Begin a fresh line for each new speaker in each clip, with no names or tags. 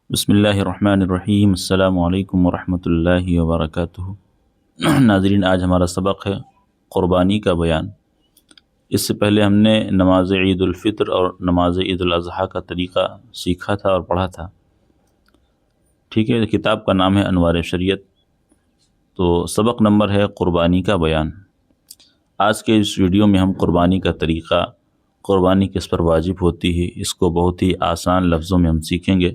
بسم اللہ الرحمن الرحیم، السلام علیکم ورحمۃ اللہ وبرکاتہ۔ ناظرین، آج ہمارا سبق ہے قربانی کا بیان۔ اس سے پہلے ہم نے نماز عید الفطر اور نماز عید الاضحیٰ کا طریقہ سیکھا تھا اور پڑھا تھا، ٹھیک ہے۔ کتاب کا نام ہے انوار شریعت، تو سبق نمبر ہے قربانی کا بیان۔ آج کے اس ویڈیو میں ہم قربانی کا طریقہ، قربانی کس پر واجب ہوتی ہے، اس کو بہت ہی آسان لفظوں میں ہم سیکھیں گے،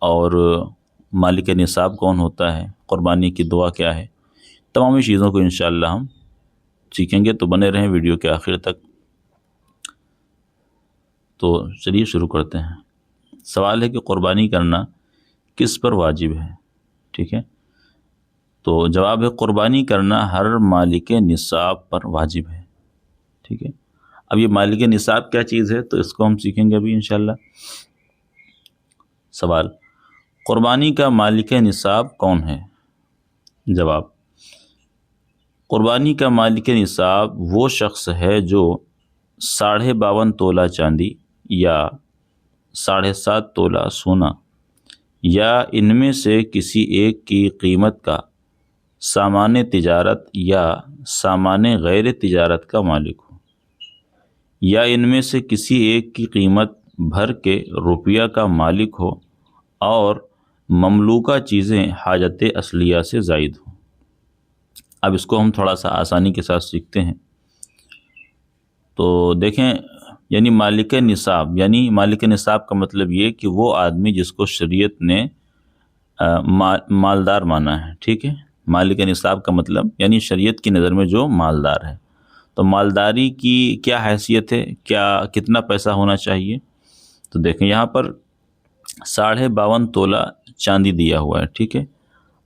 اور مالک نصاب کون ہوتا ہے، قربانی کی دعا کیا ہے، تمامی چیزوں کو انشاءاللہ ہم سیکھیں گے، تو بنے رہیں ویڈیو کے آخر تک۔ تو چلیے شروع کرتے ہیں۔ سوال ہے کہ قربانی کرنا کس پر واجب ہے، ٹھیک ہے۔ تو جواب ہے قربانی کرنا ہر مالک نصاب پر واجب ہے، ٹھیک ہے۔ اب یہ مالک نصاب کیا چیز ہے، تو اس کو ہم سیکھیں گے ابھی انشاءاللہ۔ سوال: قربانی کا مالک نصاب کون ہے؟ جواب: قربانی کا مالک نصاب وہ شخص ہے جو 52.5 تولہ چاندی یا 7.5 تولہ سونا یا ان میں سے کسی ایک کی قیمت کا سامان تجارت یا سامان غیر تجارت کا مالک ہو، یا ان میں سے کسی ایک کی قیمت بھر کے روپیہ کا مالک ہو اور مملوکہ چیزیں حاجت اصلیہ سے زائد ہوں۔ اب اس کو ہم تھوڑا سا آسانی کے ساتھ سیکھتے ہیں۔ تو دیکھیں، یعنی مالک نصاب کا مطلب یہ کہ وہ آدمی جس کو شریعت نے مالدار مانا ہے، ٹھیک ہے۔ مالک نصاب کا مطلب یعنی شریعت کی نظر میں جو مالدار ہے۔ تو مالداری کی کیا حیثیت ہے، کتنا پیسہ ہونا چاہیے؟ تو دیکھیں یہاں پر 52.5 تولہ چاندی دیا ہوا ہے، ٹھیک ہے۔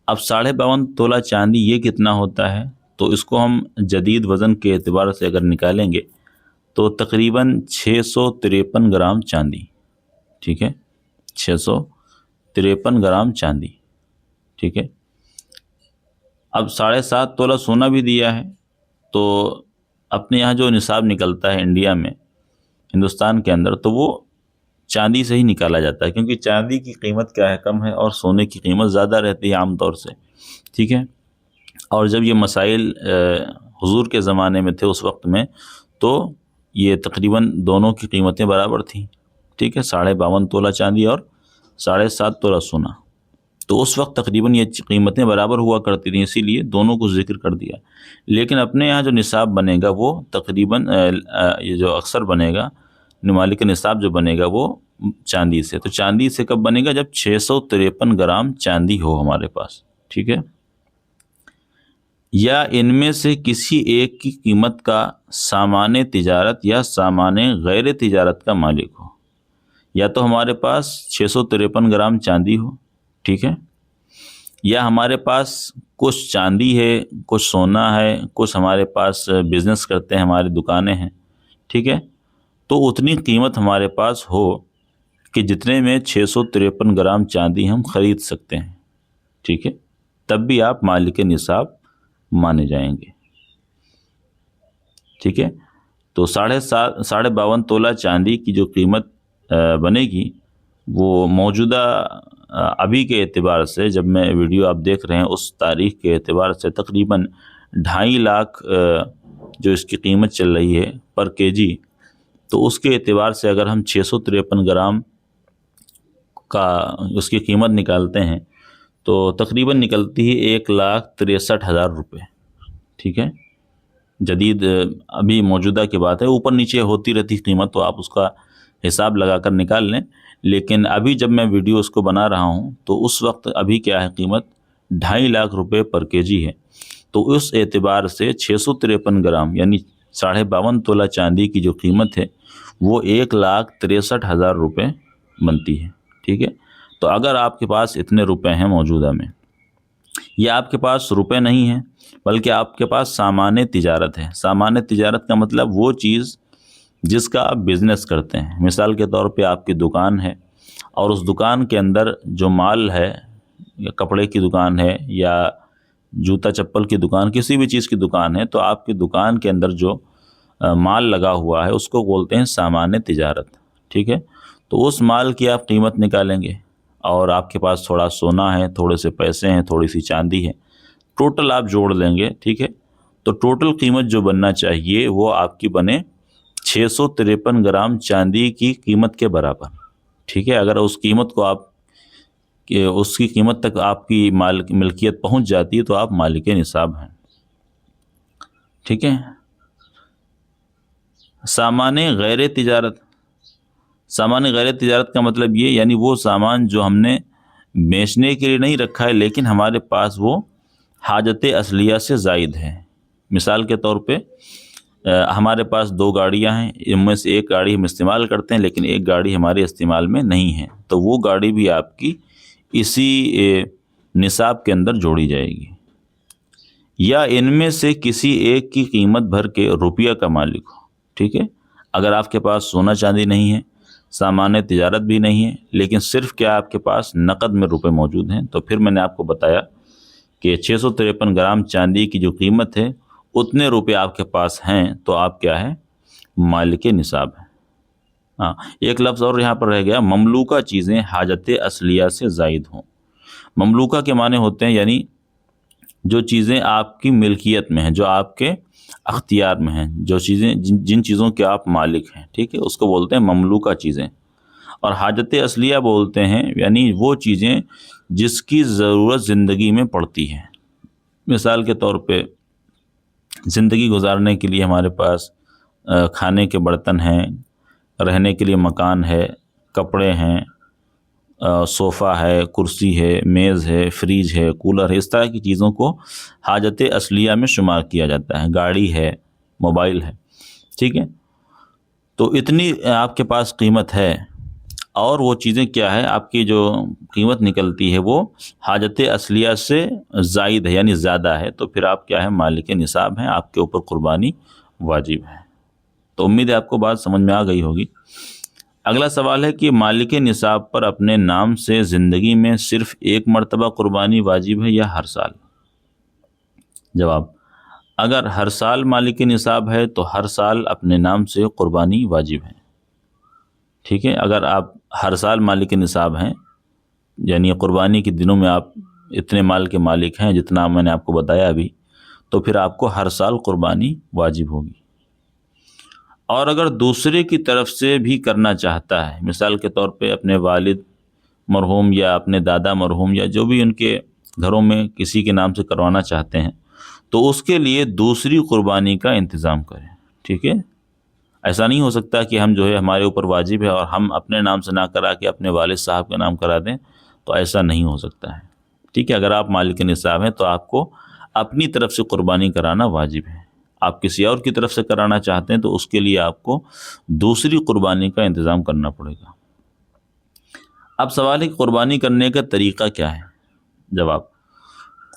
اب 52.5 تولہ چاندی یہ کتنا ہوتا ہے، تو اس کو ہم جدید وزن کے اعتبار سے اگر نکالیں گے تو تقریباً 653 گرام چاندی، ٹھیک ہے، 653 گرام چاندی، ٹھیک ہے۔ اب 7.5 تولہ سونا بھی دیا ہے، تو اپنے یہاں جو نصاب نکلتا ہے انڈیا میں، ہندوستان کے اندر، تو وہ چاندی سے ہی نکالا جاتا ہے، کیونکہ چاندی کی قیمت کیا ہے، کم ہے، اور سونے کی قیمت زیادہ رہتی ہے عام طور سے، ٹھیک ہے۔ اور جب یہ مسائل حضور کے زمانے میں تھے اس وقت میں، تو یہ تقریباً دونوں کی قیمتیں برابر تھیں، ٹھیک ہے، 52.5 تولہ چاندی اور 7.5 تولہ سونا۔ تو اس وقت تقریباً یہ قیمتیں برابر ہوا کرتی تھیں، اسی لیے دونوں کو ذکر کر دیا۔ لیکن اپنے یہاں جو نصاب بنے گا وہ تقریباً یہ جو اکثر بنے گا، مالک نصاب جو بنے گا وہ چاندی سے۔ تو چاندی سے کب بنے گا؟ جب 653 گرام چاندی ہو ہمارے پاس، ٹھیک ہے۔ یا ان میں سے کسی ایک کی قیمت کا سامان تجارت یا سامان غیر تجارت کا مالک ہو، یا تو ہمارے پاس 653 گرام چاندی ہو، ٹھیک ہے، یا ہمارے پاس کچھ چاندی ہے، کچھ سونا ہے، کچھ ہمارے پاس بزنس کرتے ہیں، ہماری دکانیں ہیں، ٹھیک ہے۔ تو اتنی قیمت ہمارے پاس ہو کہ جتنے میں 653 گرام چاندی ہم خرید سکتے ہیں، ٹھیک ہے، تب بھی آپ مالک نصاب مانے جائیں گے، ٹھیک ہے۔ تو 52.5 تولہ چاندی کی جو قیمت بنے گی، وہ موجودہ ابھی کے اعتبار سے، جب میں ویڈیو آپ دیکھ رہے ہیں اس تاریخ کے اعتبار سے، تقریباً 2.5 لاکھ جو اس کی قیمت چل رہی ہے پر کے جی، تو اس کے اعتبار سے اگر ہم 653 گرام کا اس کی قیمت نکالتے ہیں تو تقریباً نکلتی ہے 1,63,000 روپے، ٹھیک ہے۔ جدید ابھی موجودہ کی بات ہے، اوپر نیچے ہوتی رہتی قیمت، تو آپ اس کا حساب لگا کر نکال لیں۔ لیکن ابھی جب میں ویڈیو اس کو بنا رہا ہوں تو اس وقت ابھی کیا ہے، قیمت 2.5 لاکھ روپے پر کے جی ہے۔ تو اس اعتبار سے 653 گرام یعنی 52.5 تولہ چاندی کی جو قیمت ہے وہ 1,63,000 روپے بنتی ہے، ٹھیک ہے۔ تو اگر آپ کے پاس اتنے روپے ہیں موجودہ میں، یا آپ کے پاس روپے نہیں ہیں بلکہ آپ کے پاس سامان تجارت ہے، سامان تجارت کا مطلب وہ چیز جس کا آپ بزنس کرتے ہیں، مثال کے طور پہ آپ کی دکان ہے، اور اس دکان کے اندر جو مال ہے، یا کپڑے کی دکان ہے یا جوتا چپل کی دکان، کسی بھی چیز کی دکان ہے، تو آپ کی دکان کے اندر جو مال لگا ہوا ہے اس کو بولتے ہیں سامان تجارت، ٹھیک ہے۔ تو اس مال کی آپ قیمت نکالیں گے، اور آپ کے پاس تھوڑا سونا ہے، تھوڑے سے پیسے ہیں، تھوڑی سی چاندی ہے، ٹوٹل آپ جوڑ لیں گے، ٹھیک ہے، تو ٹوٹل قیمت جو بننا چاہیے وہ آپ کی بنے 653 گرام چاندی کی قیمت کے برابر، ٹھیک ہے۔ اگر اس قیمت کو آپ کہ اس کی قیمت تک آپ کی ملکیت پہنچ جاتی ہے تو آپ مالک نصاب ہیں، ٹھیک ہے۔ سامان غیر تجارت، سامان غیر تجارت کا مطلب یہ یعنی وہ سامان جو ہم نے بیچنے کے لیے نہیں رکھا ہے لیکن ہمارے پاس وہ حاجت اصلیہ سے زائد ہے۔ مثال کے طور پہ ہمارے پاس 2 گاڑیاں ہیں، ان میں سے ایک گاڑی ہم استعمال کرتے ہیں لیکن ایک گاڑی ہمارے استعمال میں نہیں ہے، تو وہ گاڑی بھی آپ کی اسی نصاب کے اندر جوڑی جائے گی۔ یا ان میں سے کسی ایک کی قیمت بھر کے روپیہ کا مالک ہو، ٹھیک ہے۔ اگر آپ کے پاس سونا چاندی نہیں ہے، سامان تجارت بھی نہیں ہے، لیکن صرف کیا آپ کے پاس نقد میں روپے موجود ہیں، تو پھر میں نے آپ کو بتایا کہ 653 گرام چاندی کی جو قیمت ہے اتنے روپے آپ کے پاس ہیں تو آپ کیا ہے، مالک نصاب ہے۔ ہاں، ایک لفظ اور یہاں پر رہ گیا، مملوکہ چیزیں حاجت اصلیہ سے زائد ہوں۔ مملوکہ کے معنی ہوتے ہیں یعنی جو چیزیں آپ کی ملکیت میں ہیں، جو آپ کے اختیار میں ہیں، جو چیزیں جن چیزوں کے آپ مالک ہیں، ٹھیک ہے، اس کو بولتے ہیں مملوکہ چیزیں۔ اور حاجت اصلیہ بولتے ہیں یعنی وہ چیزیں جس کی ضرورت زندگی میں پڑتی ہے۔ مثال کے طور پہ زندگی گزارنے کے لیے ہمارے پاس کھانے کے برتن ہیں، رہنے کے لیے مکان ہے، کپڑے ہیں، صوفہ ہے، کرسی ہے، میز ہے، فریج ہے، کولر ہے، اس طرح کی چیزوں کو حاجت اصلیہ میں شمار کیا جاتا ہے۔ گاڑی ہے، موبائل ہے، ٹھیک ہے، تو اتنی آپ کے پاس قیمت ہے اور وہ چیزیں کیا ہے، آپ کی جو قیمت نکلتی ہے وہ حاجت اصلیہ سے زائد ہے یعنی زیادہ ہے، تو پھر آپ کیا ہے، مالک نصاب ہیں، آپ کے اوپر قربانی واجب ہے۔ تو امید ہے آپ کو بات سمجھ میں آ گئی ہوگی۔ اگلا سوال ہے کہ مالک نصاب پر اپنے نام سے زندگی میں صرف ایک مرتبہ قربانی واجب ہے یا ہر سال؟ جواب، اگر ہر سال مالک نصاب ہے تو ہر سال اپنے نام سے قربانی واجب ہے، ٹھیک ہے۔ اگر آپ ہر سال مالک نصاب ہیں یعنی قربانی کے دنوں میں آپ اتنے مال کے مالک ہیں جتنا میں نے آپ کو بتایا ابھی، تو پھر آپ کو ہر سال قربانی واجب ہوگی۔ اور اگر دوسرے کی طرف سے بھی کرنا چاہتا ہے، مثال کے طور پہ اپنے والد مرحوم یا اپنے دادا مرحوم یا جو بھی ان کے گھروں میں کسی کے نام سے کروانا چاہتے ہیں، تو اس کے لیے دوسری قربانی کا انتظام کریں، ٹھیک ہے۔ ایسا نہیں ہو سکتا کہ ہم جو ہے ہمارے اوپر واجب ہے اور ہم اپنے نام سے نہ کرا کے اپنے والد صاحب کا نام کرا دیں، تو ایسا نہیں ہو سکتا ہے، ٹھیک ہے۔ اگر آپ مالک نصاب ہیں تو آپ کو اپنی طرف سے قربانی کرانا واجب ہے۔ آپ کسی اور کی طرف سے کرانا چاہتے ہیں تو اس کے لیے آپ کو دوسری قربانی کا انتظام کرنا پڑے گا۔ اب سوال ہے کہ قربانی کرنے کا طریقہ کیا ہے؟ جواب،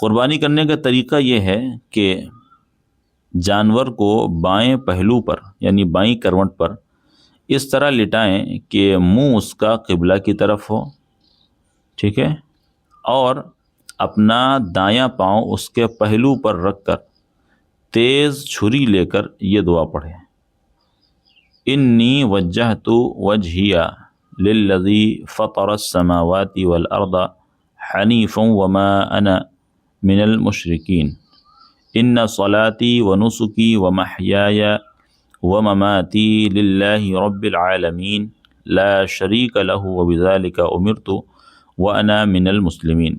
قربانی کرنے کا طریقہ یہ ہے کہ جانور کو بائیں پہلو پر یعنی بائیں کروٹ پر اس طرح لٹائیں کہ منہ اس کا قبلہ کی طرف ہو، ٹھیک ہے، اور اپنا دایاں پاؤں اس کے پہلو پر رکھ کر تیز چھری لے کر یہ دعا پڑھیں، انی وجہت وجہی للذی فطر السماوات والارض حنیفا وما انا من المشرکین، ان صلاتی ونسکی ومحیای ومماتی للہ رب العالمین لا شریک لہ وبذلک امرت وانا من المسلمین،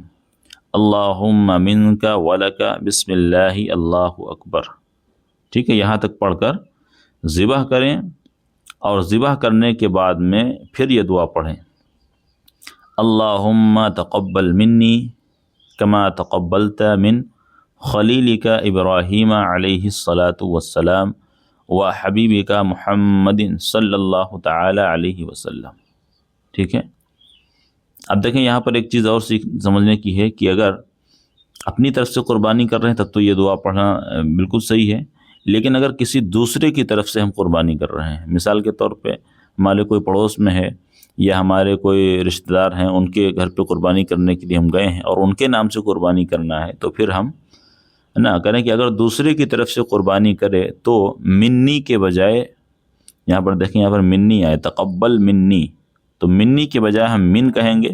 اللہم منک ولک بسم اللہ اللہ اکبر، ٹھیک ہے۔ یہاں تک پڑھ کر ذبح کریں اور ذبح کرنے کے بعد میں پھر یہ دعا پڑھیں، اللہم تقبل منی کما تقبلت من خلیلک ابراہیم علیہ الصلاۃ والسلام وحبیبک محمد صلی اللہ تعالی علیہ وسلم، ٹھیک ہے۔ اب دیکھیں یہاں پر ایک چیز اور سمجھنے کی ہے کہ اگر اپنی طرف سے قربانی کر رہے ہیں تب تو یہ دعا پڑھنا بالکل صحیح ہے، لیکن اگر کسی دوسرے کی طرف سے ہم قربانی کر رہے ہیں، مثال کے طور پہ ہمارے کوئی پڑوس میں ہے یا ہمارے کوئی رشتہ دار ہیں، ان کے گھر پہ قربانی کرنے کے لیے ہم گئے ہیں اور ان کے نام سے قربانی کرنا ہے، تو پھر ہم نہ کریں کہ اگر دوسرے کی طرف سے قربانی کرے تو منی کے بجائے، یہاں پر دیکھیں یہاں پر منی آئے، تقبل منی، تو منی کے بجائے ہم من کہیں گے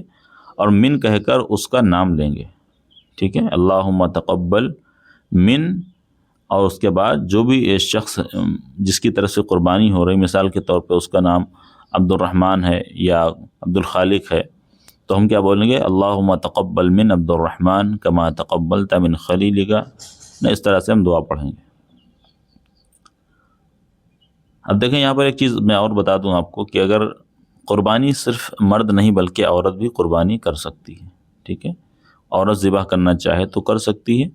اور من کہہ کر اس کا نام لیں گے، ٹھیک ہے، اللہم تقبل من، اور اس کے بعد جو بھی شخص جس کی طرف سے قربانی ہو رہی، مثال کے طور پہ اس کا نام عبد الرحمن ہے یا عبد الخالق ہے، تو ہم کیا بولیں گے، اللہم تقبل من عبد الرحمن کما تقبلت من خلیلک، اس طرح سے ہم دعا پڑھیں گے۔ اب دیکھیں یہاں پر ایک چیز میں اور بتا دوں آپ کو کہ اگر قربانی صرف مرد نہیں بلکہ عورت بھی قربانی کر سکتی ہے، ٹھیک ہے، عورت ذبح کرنا چاہے تو کر سکتی ہے،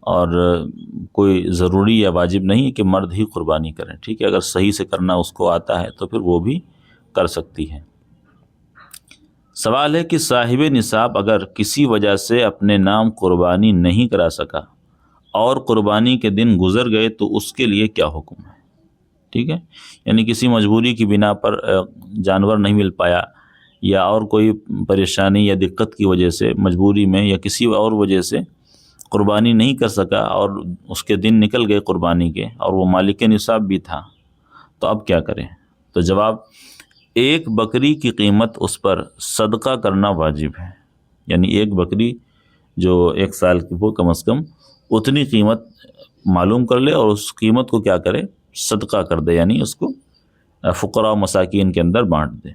اور کوئی ضروری یا واجب نہیں کہ مرد ہی قربانی کریں، ٹھیک ہے، اگر صحیح سے کرنا اس کو آتا ہے تو پھر وہ بھی کر سکتی ہے۔ سوال ہے کہ صاحب نصاب اگر کسی وجہ سے اپنے نام قربانی نہیں کرا سکا اور قربانی کے دن گزر گئے تو اس کے لیے کیا حکم ہے، ٹھیک ہے، یعنی کسی مجبوری کی بنا پر جانور نہیں مل پایا یا اور کوئی پریشانی یا دقت کی وجہ سے مجبوری میں یا کسی اور وجہ سے قربانی نہیں کر سکا اور اس کے دن نکل گئے قربانی کے اور وہ مالک نصاب بھی تھا، تو اب کیا کریں؟ تو جواب، ایک بکری کی قیمت اس پر صدقہ کرنا واجب ہے، یعنی ایک بکری جو 1 سال کی وہ کم از کم اتنی قیمت معلوم کر لے اور اس قیمت کو کیا کرے، صدقہ کر دے، یعنی اس کو فقراء و مساکین کے اندر بانٹ دے۔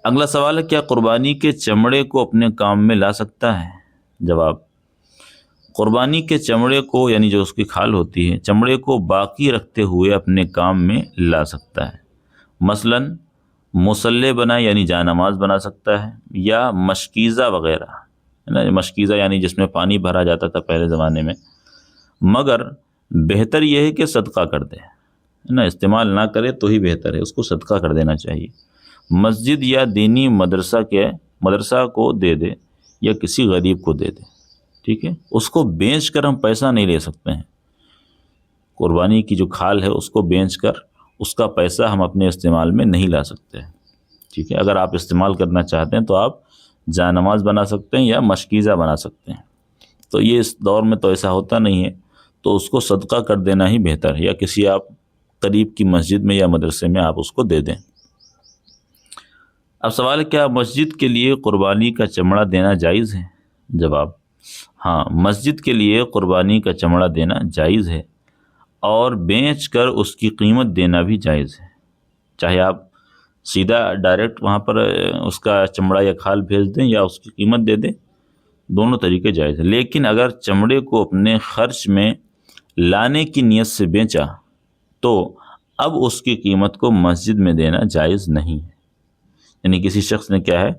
اگلا سوال ہے، کیا قربانی کے چمڑے کو اپنے کام میں لا سکتا ہے؟ جواب، قربانی کے چمڑے کو، یعنی جو اس کی کھال ہوتی ہے، چمڑے کو باقی رکھتے ہوئے اپنے کام میں لا سکتا ہے، مثلا مصلی بنا یعنی جائے نماز بنا سکتا ہے، یا مشکیزہ وغیرہ، مشکیزہ یعنی جس میں پانی بھرا جاتا تھا پہلے زمانے میں، مگر بہتر یہ ہے کہ صدقہ کر دے، استعمال نہ کرے تو ہی بہتر ہے، اس کو صدقہ کر دینا چاہیے، مسجد یا دینی مدرسہ کو دے دے یا کسی غریب کو دے دے، ٹھیک ہے، اس کو بیچ کر ہم پیسہ نہیں لے سکتے ہیں، قربانی کی جو کھال ہے اس کو بیچ کر اس کا پیسہ ہم اپنے استعمال میں نہیں لا سکتے ہیں، ٹھیک ہے، اگر آپ استعمال کرنا چاہتے ہیں تو آپ جائے نماز بنا سکتے ہیں یا مشکیزہ بنا سکتے ہیں، تو یہ اس دور میں تو ایسا ہوتا نہیں ہے، تو اس کو صدقہ کر دینا ہی بہتر ہے، یا کسی آپ قریب کی مسجد میں یا مدرسے میں آپ اس کو دے دیں۔ اب سوال ہے، کیا مسجد کے لیے قربانی کا چمڑا دینا جائز ہے؟ جواب، ہاں، مسجد کے لیے قربانی کا چمڑا دینا جائز ہے، اور بیچ کر اس کی قیمت دینا بھی جائز ہے، چاہے آپ سیدھا ڈائریکٹ وہاں پر اس کا چمڑا یا کھال بھیج دیں یا اس کی قیمت دے دیں، دونوں طریقے جائز ہیں، لیکن اگر چمڑے کو اپنے خرچ میں لانے کی نیت سے بیچا تو اب اس کی قیمت کو مسجد میں دینا جائز نہیں ہے، یعنی کسی شخص نے کیا ہے،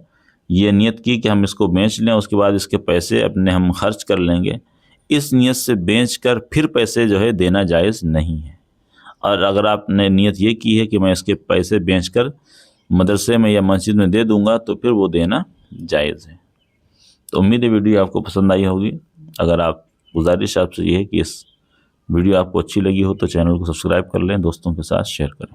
یہ نیت کی کہ ہم اس کو بیچ لیں، اس کے بعد اس کے پیسے اپنے ہم خرچ کر لیں گے، اس نیت سے بیچ کر پھر پیسے جو ہے دینا جائز نہیں ہے، اور اگر آپ نے نیت یہ کی ہے کہ میں اس کے پیسے بیچ کر مدرسے میں یا مسجد میں دے دوں گا تو پھر وہ دینا جائز ہے۔ تو امید ہے ویڈیو آپ کو پسند آئی ہوگی، اگر آپ گزارش آپ سے یہ ہے کہ اس ویڈیو آپ کو اچھی لگی ہو تو چینل کو سبسکرائب کر لیں، دوستوں کے ساتھ شیئر کریں۔